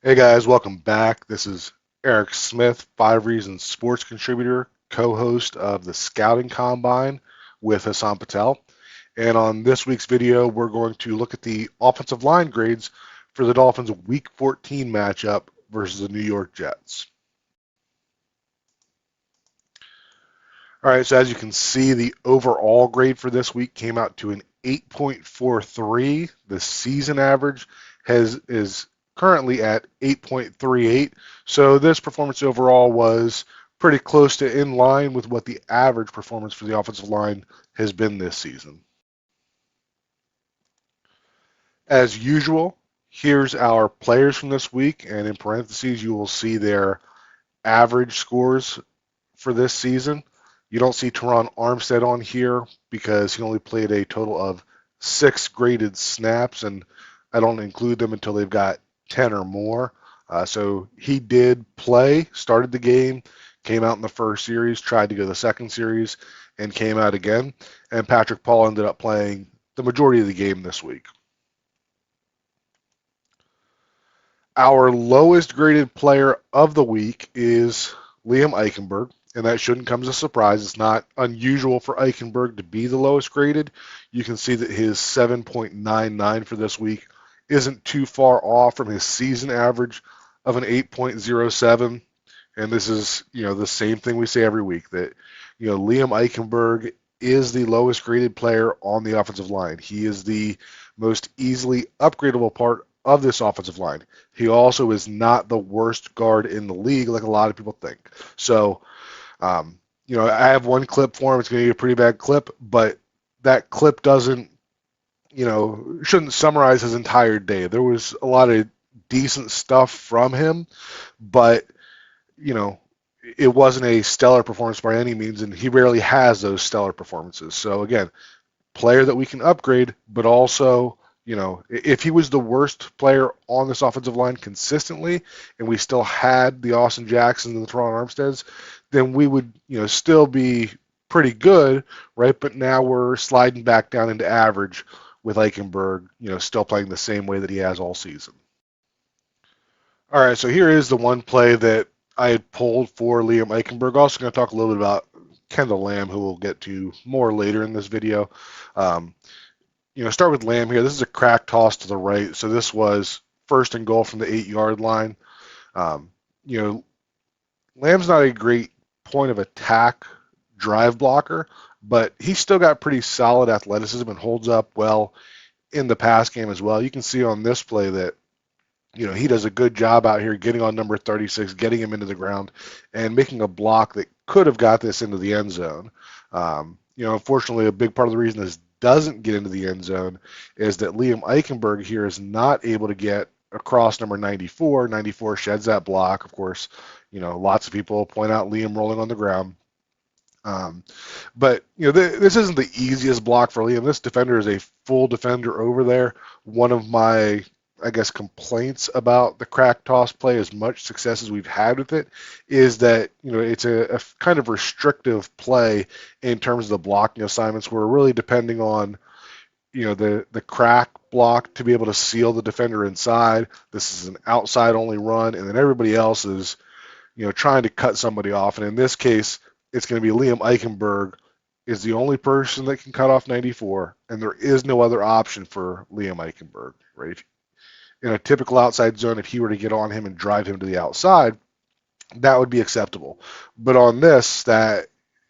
Hey guys, welcome back. This is Eric Smith, Five Reasons sports contributor, co-host of the Scouting Combine with Hassan Patel. And on this week's video, we're going to look at the offensive line grades for the Dolphins' Week 14 matchup versus the New York Jets. All right, so as you can see, the overall grade for this week came out to an 8.43. The season average is currently at 8.38. So this performance overall was pretty close to in line with what the average performance for the offensive line has been this season. As usual, here's our players from this week, and in parentheses, you will see their average scores for this season. You don't see Teron Armstead on here because he only played a total of 6 graded snaps, and I don't include them until they've got 10 or more. So he did play, started the game, came out in the first series, tried to go the second series, and came out again. And Patrick Paul ended up playing the majority of the game this week. Our lowest graded player of the week is Liam Eichenberg, and that shouldn't come as a surprise. It's not unusual for Eichenberg to be the lowest graded. You can see that his 7.99 for this week isn't too far off from his season average of an 8.07. And this is, the same thing we say every week that, Liam Eichenberg is the lowest graded player on the offensive line. He is the most easily upgradable part of this offensive line. He also is not the worst guard in the league like a lot of people think. So, I have one clip for him. It's going to be a pretty bad clip, but that clip doesn't, shouldn't summarize his entire day. There was a lot of decent stuff from him, but, you know, it wasn't a stellar performance by any means, and he rarely has those stellar performances. So, again, player that we can upgrade, but also, if he was the worst player on this offensive line consistently, and we still had the Austin Jacksons and the Teron Armsteads, then we would, still be pretty good, right? But now we're sliding back down into average with Eichenberg, still playing the same way that he has all season. All right, so here is the one play that I had pulled for Liam Eichenberg. Also going to talk a little bit about Kendall Lamb, who we'll get to more later in this video. Um, start with Lamb here. This is a crack toss to the right. So this was first and goal from the 8-yard line. Um, you know, Lamb's not a great point of attack drive blocker, but he's still got pretty solid athleticism and holds up well in the pass game as well. You can see on this play that, he does a good job out here getting on number 36, getting him into the ground, and making a block that could have got this into the end zone. Unfortunately, a big part of the reason this doesn't get into the end zone is that Liam Eichenberg here is not able to get across number 94. 94 sheds that block. Of course, lots of people point out Liam rolling on the ground. But this isn't the easiest block for Liam. This defender is a full defender over there. One of my, I guess, complaints about the crack toss play, as much success as we've had with it, is that it's a kind of restrictive play in terms of the blocking assignments. We're really depending on the crack block to be able to seal the defender inside. This is an outside only run, and then everybody else is trying to cut somebody off. And in this case, it's going to be Liam Eichenberg is the only person that can cut off 94, and there is no other option for Liam Eichenberg, right? In a typical outside zone, if he were to get on him and drive him to the outside, that would be acceptable. But on this, that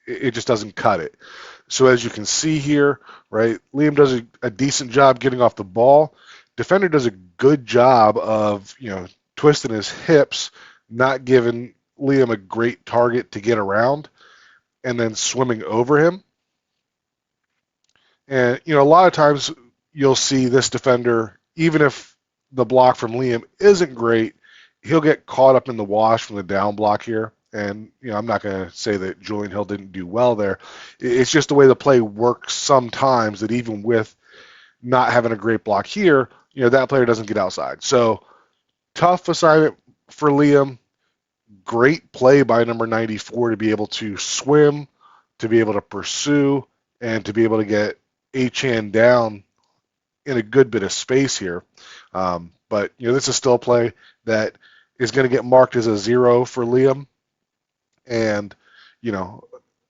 it just doesn't cut it. So as you can see here, right, Liam does a decent job getting off the ball. Defender does a good job of, twisting his hips, not giving Liam a great target to get around, and then swimming over him. And, a lot of times you'll see this defender, even if the block from Liam isn't great, he'll get caught up in the wash from the down block here. And, I'm not going to say that Julian Hill didn't do well there. It's just the way the play works sometimes that even with not having a great block here, that player doesn't get outside. So tough assignment for Liam. Great play by number 94 to be able to swim, to be able to pursue, and to be able to get Achane down in a good bit of space here. But this is still a play that is going to get marked as a 0 for Liam. And, you know,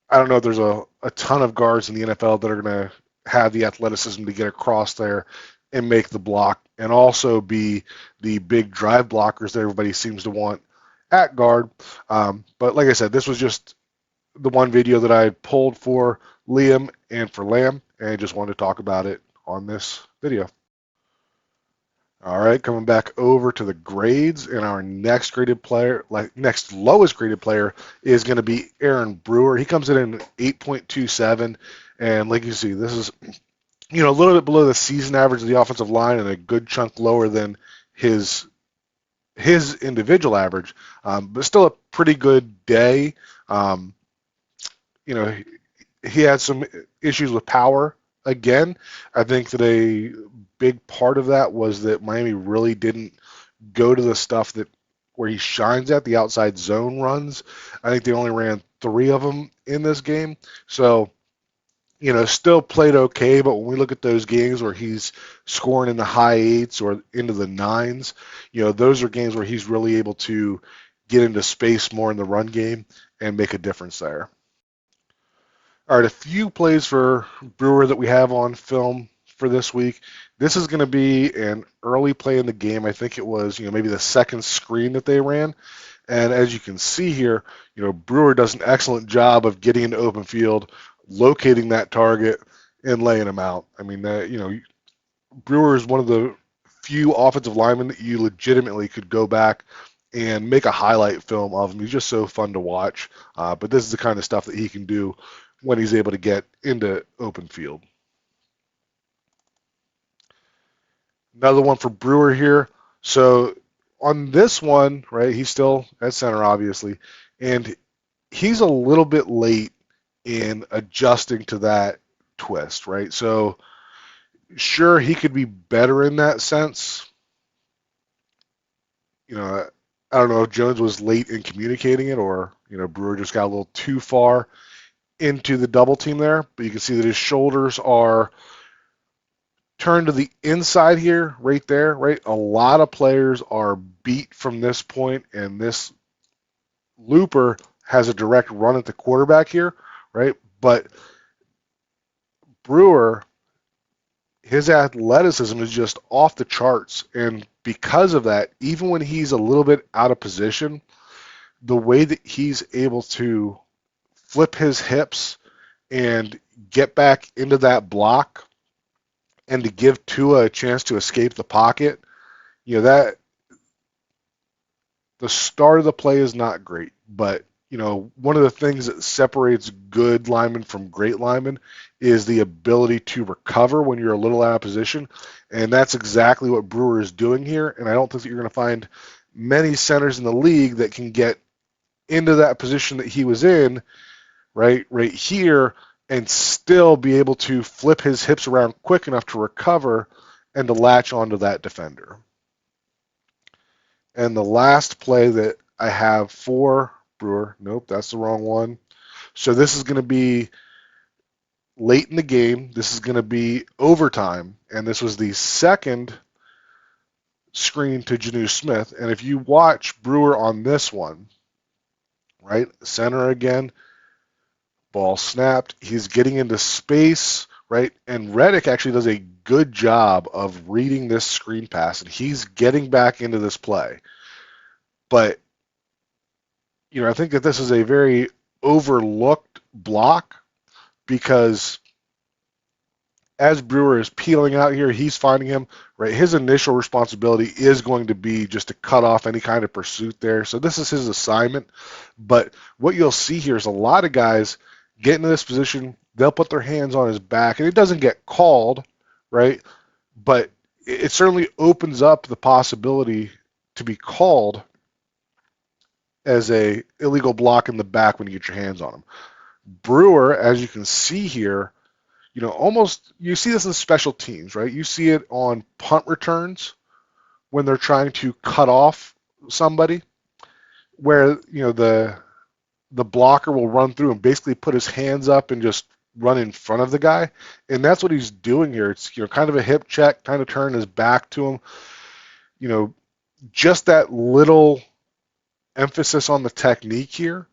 I don't know if there's a ton of guards in the NFL that are going to have the athleticism to get across there and make the block and also be the big drive blockers that everybody seems to want at guard. But like I said, this was just the one video that I pulled for Liam and for Lamb, and I just wanted to talk about it on this video. All right, coming back over to the grades, and our next graded player, next lowest graded player, is going to be Aaron Brewer. He comes in at 8.27, and like you see, this is a little bit below the season average of the offensive line, and a good chunk lower than his individual average, but still a pretty good day. He had some issues with power again. I think that a big part of that was that Miami really didn't go to the stuff that where he shines at, the outside zone runs. I think they only ran 3 of them in this game. So, still played okay, but when we look at those games where he's scoring in the high 8s or into the 9s, those are games where he's really able to get into space more in the run game and make a difference there. All right, a few plays for Brewer that we have on film for this week. This is going to be an early play in the game. I think it was, maybe the second screen that they ran. And as you can see here, Brewer does an excellent job of getting into open field, locating that target, and laying him out. I mean, Brewer is one of the few offensive linemen that you legitimately could go back and make a highlight film of him. He's just so fun to watch. But this is the kind of stuff that he can do when he's able to get into open field. Another one for Brewer here. So on this one, right, he's still at center, obviously, and he's a little bit late in adjusting to that twist, right? So sure, he could be better in that sense. I don't know if Jones was late in communicating it or, Brewer just got a little too far into the double team there, but you can see that his shoulders are turned to the inside here, right there, right? A lot of players are beat from this point, and this looper has a direct run at the quarterback here, right? But Brewer, his athleticism is just off the charts, and because of that, even when he's a little bit out of position, the way that he's able to flip his hips and get back into that block and to give Tua a chance to escape the pocket, that the start of the play is not great, but one of the things that separates good linemen from great linemen is the ability to recover when you're a little out of position, and that's exactly what Brewer is doing here, and I don't think that you're going to find many centers in the league that can get into that position that he was in, right here, and still be able to flip his hips around quick enough to recover and to latch onto that defender. And the last play that I have for Brewer, nope, that's the wrong one. So this is going to be late in the game. This is going to be overtime, and this was the second screen to Janu Smith. And if you watch Brewer on this one, right, center again, ball snapped. He's getting into space, right? And Reddick actually does a good job of reading this screen pass, and he's getting back into this play. But, I think that this is a very overlooked block because as Brewer is peeling out here, he's finding him, right? His initial responsibility is going to be just to cut off any kind of pursuit there. So this is his assignment. But what you'll see here is a lot of guys get into this position, they'll put their hands on his back, and it doesn't get called, right? But it certainly opens up the possibility to be called as a illegal block in the back when you get your hands on him. Brewer, as you can see here, almost you see this in special teams, right? You see it on punt returns when they're trying to cut off somebody, where the blocker will run through and basically put his hands up and just run in front of the guy, and that's what he's doing here. It's kind of a hip check, kind of turn his back to him. You know, just that little emphasis on the technique here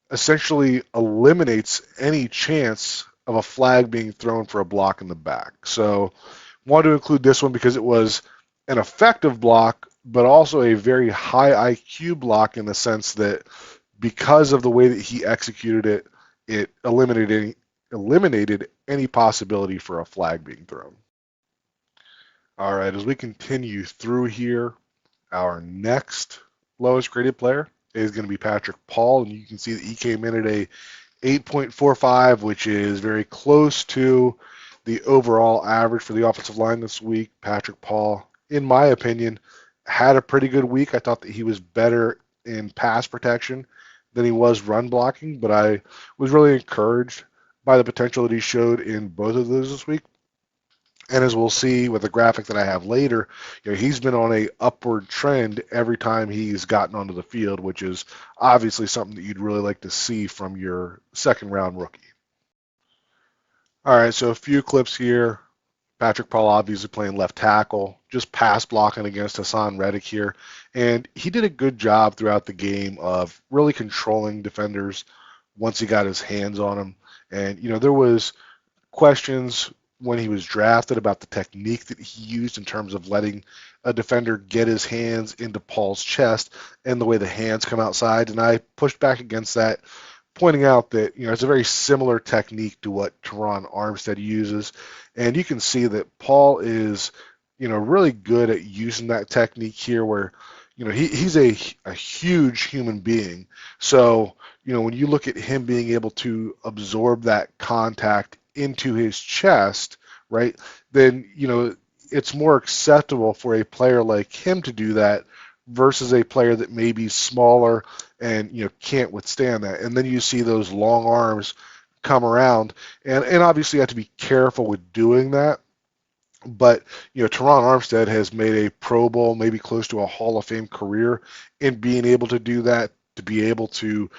essentially eliminates any chance of a flag being thrown for a block in the back. So wanted to include this one because it was an effective block, but also a very high IQ block in the sense that because of the way that he executed it, it eliminated any possibility for a flag being thrown. All right, as we continue through here, our next lowest graded player is going to be Patrick Paul, and you can see that he came in at a 8.45, which is very close to the overall average for the offensive line this week. Patrick Paul, in my opinion, had a pretty good week. I thought that he was better in pass protection than he was run blocking, but I was really encouraged by the potential that he showed in both of those this week. And as we'll see with the graphic that I have later, he's been on a upward trend every time he's gotten onto the field, which is obviously something that you'd really like to see from your second round rookie. All right, so a few clips here. Patrick Paul obviously playing left tackle, just pass blocking against Hassan Reddick here. And he did a good job throughout the game of really controlling defenders once he got his hands on them. And, there was questions when he was drafted about the technique that he used in terms of letting a defender get his hands into Paul's chest and the way the hands come outside. And I pushed back against that, pointing out that it's a very similar technique to what Teron Armstead uses. And you can see that Paul is really good at using that technique here where he's a huge human being. So when you look at him being able to absorb that contact into his chest, right, then it's more acceptable for a player like him to do that versus a player that may be smaller and can't withstand that. And then you see those long arms come around, and obviously you have to be careful with doing that. But Teron Armstead has made a Pro Bowl, maybe close to a Hall of Fame career in being able to do that, to be able to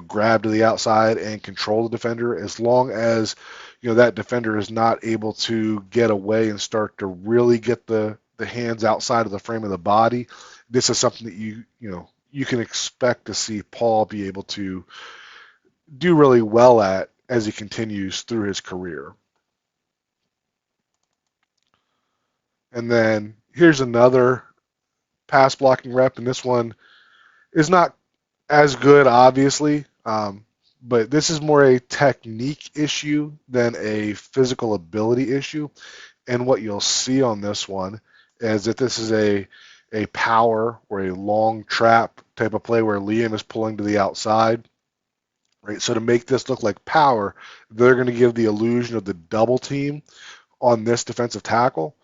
grab to the outside and control the defender. As long as that defender is not able to get away and start to really get the hands outside of the frame of the body, this is something that you can expect to see Paul be able to do really well at as he continues through his career. And then here's another pass blocking rep, and this one is not as good, obviously, but this is more a technique issue than a physical ability issue. And what you'll see on this one is that this is a power or a long trap type of play where Liam is pulling to the outside. Right? So to make this look like power, they're going to give the illusion of the double team on this defensive tackle.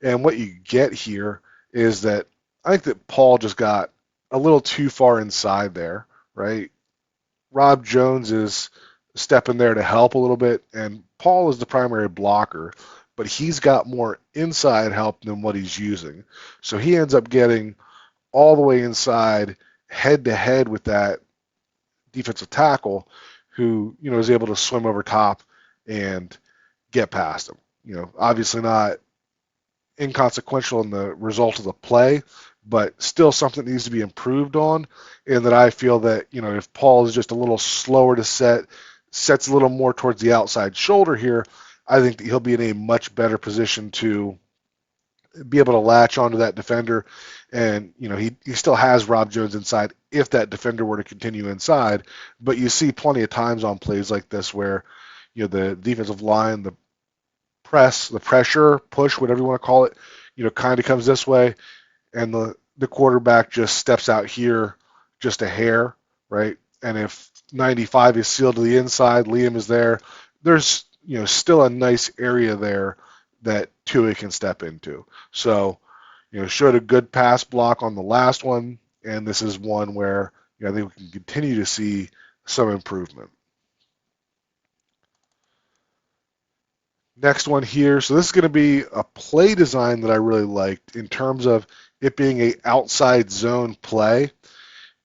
And what you get here is that I think that Paul just got a little too far inside there, right? Rob Jones is stepping there to help a little bit, and Paul is the primary blocker, but he's got more inside help than what he's using. So he ends up getting all the way inside, head-to-head with that defensive tackle who, is able to swim over top and get past him. Obviously not inconsequential in the result of the play, but still something that needs to be improved on. And that I feel that, if Paul is just a little slower to sets a little more towards the outside shoulder here, I think that he'll be in a much better position to be able to latch onto that defender. And, he still has Rob Jones inside if that defender were to continue inside. But you see plenty of times on plays like this where, the defensive line, the pressure, push, whatever you want to call it, kind of comes this way, and the quarterback just steps out here just a hair, right? And if 95 is sealed to the inside, Liam is there, there's, still a nice area there that Tua can step into. So, showed a good pass block on the last one, and this is one where I think we can continue to see some improvement. Next one here. So this is going to be a play design that I really liked in terms of it being a outside zone play.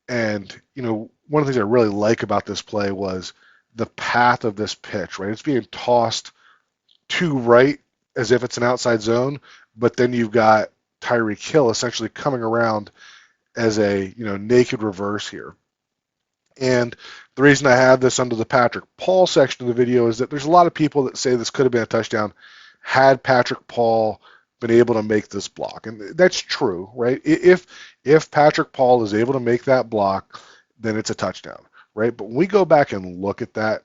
And, one of the things I really like about this play was the path of this pitch, right? It's being tossed to right as if it's an outside zone, but then you've got Tyreek Hill essentially coming around as a naked reverse here. And the reason I have this under the Patrick Paul section of the video is that there's a lot of people that say this could have been a touchdown had Patrick Paul been able to make this block. And that's true, right? If Patrick Paul is able to make that block, then it's a touchdown, right? But when we go back and look at that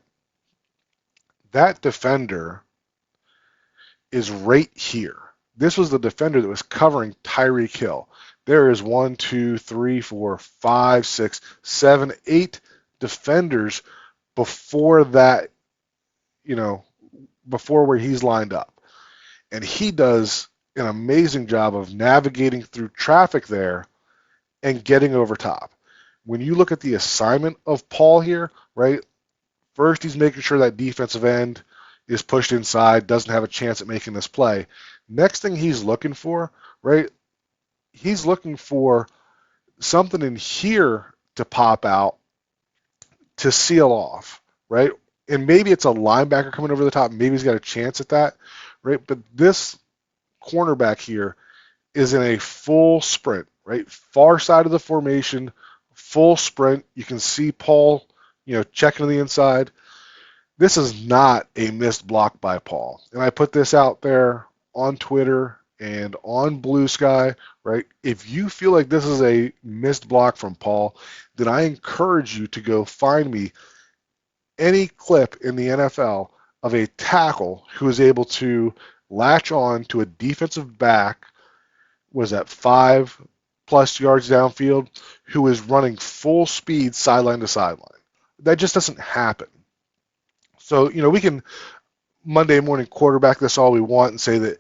defender is right here. This was the defender that was covering Tyreek Hill. There is 1, 2, 3, 4, 5, 6, 7, 8 defenders before that, before where he's lined up. And he does an amazing job of navigating through traffic there and getting over top. When you look at the assignment of Paul here, right, first he's making sure that defensive end is pushed inside, doesn't have a chance at making this play. Next thing he's looking for, right, he's looking for something in here to pop out to seal off, right? And maybe it's a linebacker coming over the top. Maybe he's got a chance at that, right? But this cornerback here is in a full sprint, right? Far side of the formation, full sprint. You can see Paul, checking to the inside. This is not a missed block by Paul. And I put this out there on Twitter and on Blue Sky, right? If you feel like this is a missed block from Paul, then I encourage you to go find me any clip in the NFL of a tackle who is able to latch on to a defensive back, was that 5+ yards downfield, who is running full speed sideline to sideline. That just doesn't happen. So, we can Monday morning quarterback this all we want and say that,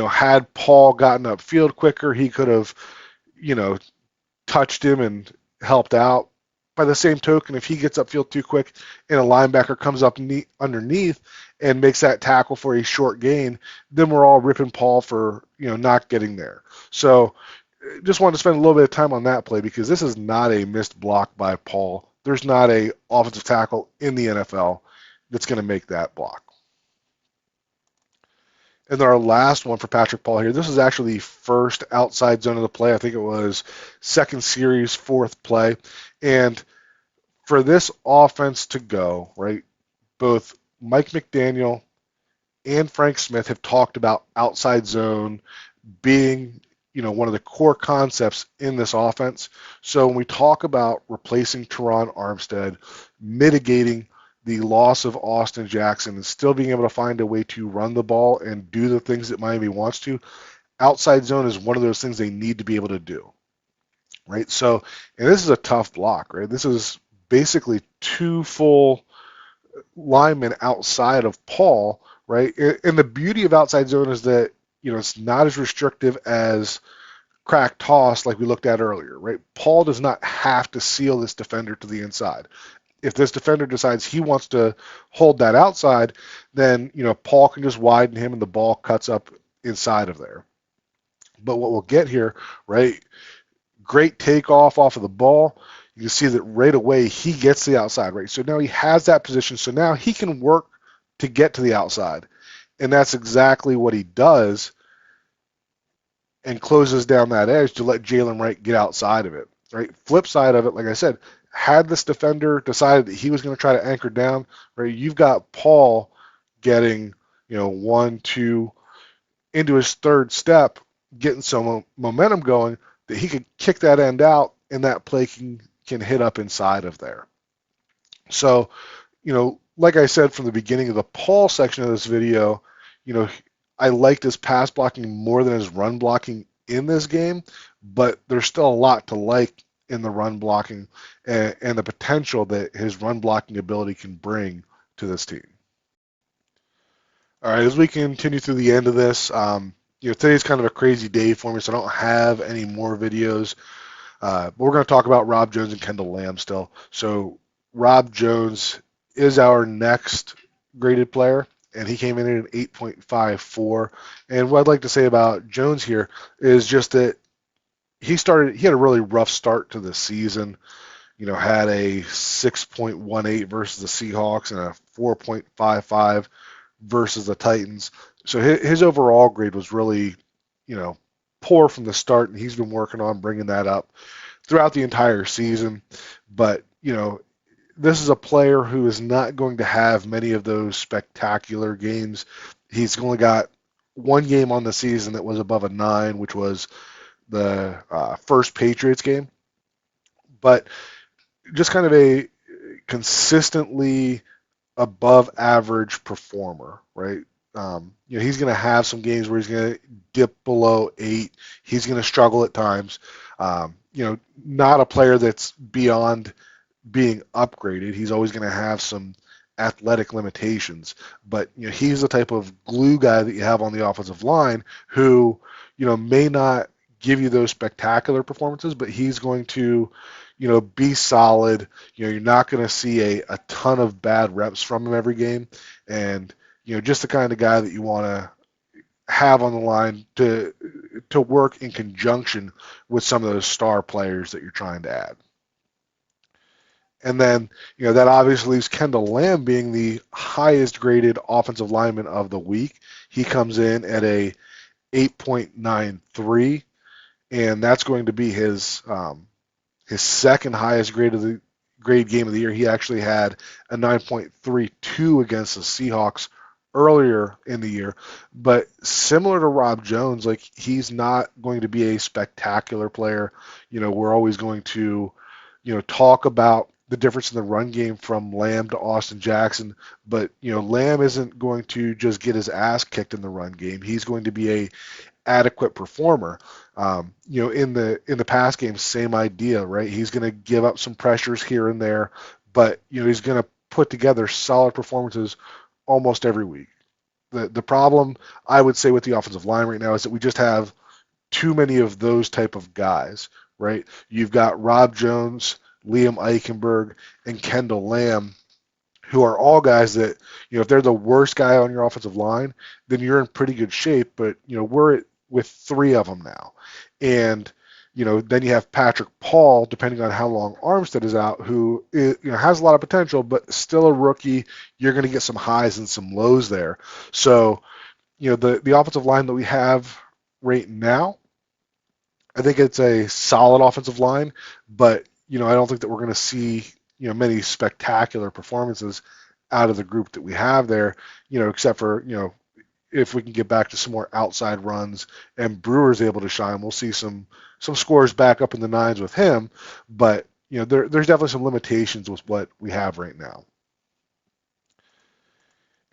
had Paul gotten upfield quicker, he could have, touched him and helped out. By the same token, if he gets upfield too quick and a linebacker comes up underneath and makes that tackle for a short gain, then we're all ripping Paul for, not getting there. So just wanted to spend a little bit of time on that play because this is not a missed block by Paul. There's not a offensive tackle in the NFL that's going to make that block. And then our last one for Patrick Paul here, this is actually the first outside zone of the play. I think it was second series, fourth play. And for this offense to go, right, both Mike McDaniel and Frank Smith have talked about outside zone being, one of the core concepts in this offense. So when we talk about replacing Teron Armstead, mitigating the loss of Austin Jackson and still being able to find a way to run the ball and do the things that Miami wants to, outside zone is one of those things they need to be able to do, right? So, and this is a tough block, right? This is basically 2 full linemen outside of Paul, right? And the beauty of outside zone is that, it's not as restrictive as crack toss like we looked at earlier, right? Paul does not have to seal this defender to the inside. If this defender decides he wants to hold that outside, then, Paul can just widen him and the ball cuts up inside of there. But what we'll get here, right, great takeoff off of the ball. You can see that right away he gets the outside, right? So now he has that position. So now he can work to get to the outside. And that's exactly what he does and closes down that edge to let Jalen Wright get outside of it, right? Flip side of it, like I said, had this defender decided that he was going to try to anchor down, right, you've got Paul getting, 1, 2, into his third step, getting some momentum going that he could kick that end out and that play can hit up inside of there. So, like I said from the beginning of the Paul section of this video, I liked his pass blocking more than his run blocking in this game, but there's still a lot to like in the run blocking and the potential that his run blocking ability can bring to this team. All right, as we continue through the end of this, today's kind of a crazy day for me, so I don't have any more videos. But we're going to talk about Rob Jones and Kendall Lamb still. So Rob Jones is our next graded player, and he came in at an 8.54. And what I'd like to say about Jones here is just that he had a really rough start to the season. had a 6.18 versus the Seahawks and a 4.55 versus the Titans. So his overall grade was really, you know, poor from the start, and he's been working on bringing that up throughout the entire season. But, this is a player who is not going to have many of those spectacular games. He's only got one game on the season that was above a 9, which was the first Patriots game. But just kind of a consistently above average performer, right? He's going to have some games where he's going to dip below 8. He's going to struggle at times. Not a player that's beyond being upgraded. He's always going to have some athletic limitations, but he's the type of glue guy that you have on the offensive line who may not give you those spectacular performances, but he's going to be solid. You're not going to see a ton of bad reps from him every game, and just the kind of guy that you want to have on the line to work in conjunction with some of those star players that you're trying to add. And then, that obviously leaves Kendall Lamb being the highest graded offensive lineman of the week. He comes in at a 8.93, and that's going to be his second highest grade game of the year. He actually had a 9.32 against the Seahawks earlier in the year. But similar to Rob Jones, like, he's not going to be a spectacular player. We're always going to, talk about the difference in the run game from Lamb to Austin Jackson, but Lamb isn't going to just get his ass kicked in the run game. He's going to be a adequate performer. In the pass game, same idea, right? He's going to give up some pressures here and there, but he's going to put together solid performances almost every week. The problem I would say with the offensive line right now is that we just have too many of those type of guys, right? You've got Rob Jones, Liam Eichenberg, and Kendall Lamb, who are all guys that, if they're the worst guy on your offensive line, then you're in pretty good shape. But, we're with 3 of them now. And, then you have Patrick Paul, depending on how long Armstead is out, who has a lot of potential, but still a rookie. You're going to get some highs and some lows there. So, the offensive line that we have right now, I think it's a solid offensive line, but I don't think that we're going to see many spectacular performances out of the group that we have there, except for if we can get back to some more outside runs and Brewer's able to shine, we'll see some scores back up in the 9s with him. But there's definitely some limitations with what we have right now.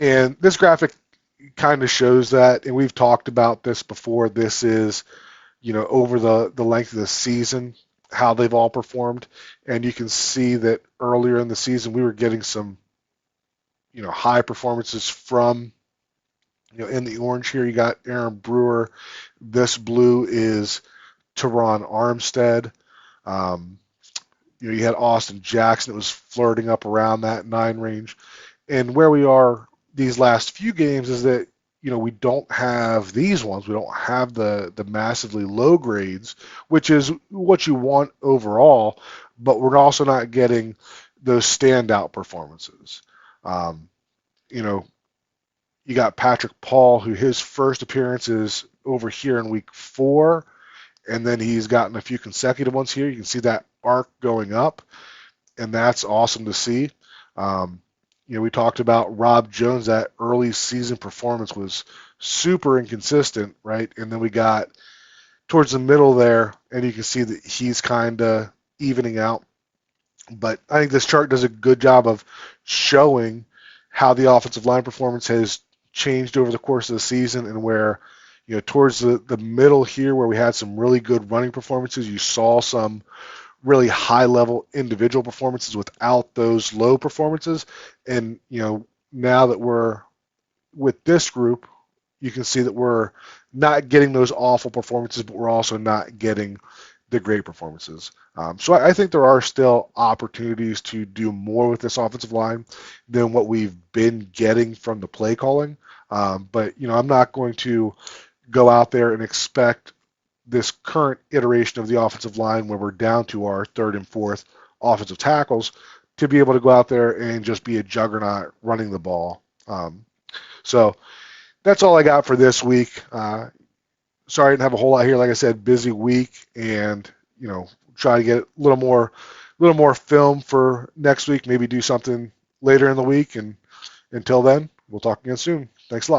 And this graphic kind of shows that, and we've talked about this before. This is over the length of the season, how they've all performed. And you can see that earlier in the season, we were getting some, high performances from, in the orange here, you got Aaron Brewer. This blue is Teron Armstead. You had Austin Jackson that was flirting up around that 9 range. And where we are these last few games is that, we don't have these ones. We don't have the massively low grades, which is what you want overall, but we're also not getting those standout performances. You got Patrick Paul, who his first appearance is over here in week 4, and then he's gotten a few consecutive ones here. You can see that arc going up, and that's awesome to see. We talked about Rob Jones. That early season performance was super inconsistent, right? And then we got towards the middle there, and you can see that he's kind of evening out. But I think this chart does a good job of showing how the offensive line performance has changed over the course of the season, and where, towards the middle here, where we had some really good running performances, you saw some really high-level individual performances without those low performances. And, now that we're with this group, you can see that we're not getting those awful performances, but we're also not getting the great performances. So I think there are still opportunities to do more with this offensive line than what we've been getting from the play calling. But, I'm not going to go out there and expect this current iteration of the offensive line, where we're down to our 3rd and 4th offensive tackles to be able to go out there and just be a juggernaut running the ball. So that's all I got for this week. Sorry I didn't have a whole lot here. Like I said, busy week, and try to get a little more film for next week. Maybe do something later in the week. And until then, we'll talk again soon. Thanks a lot.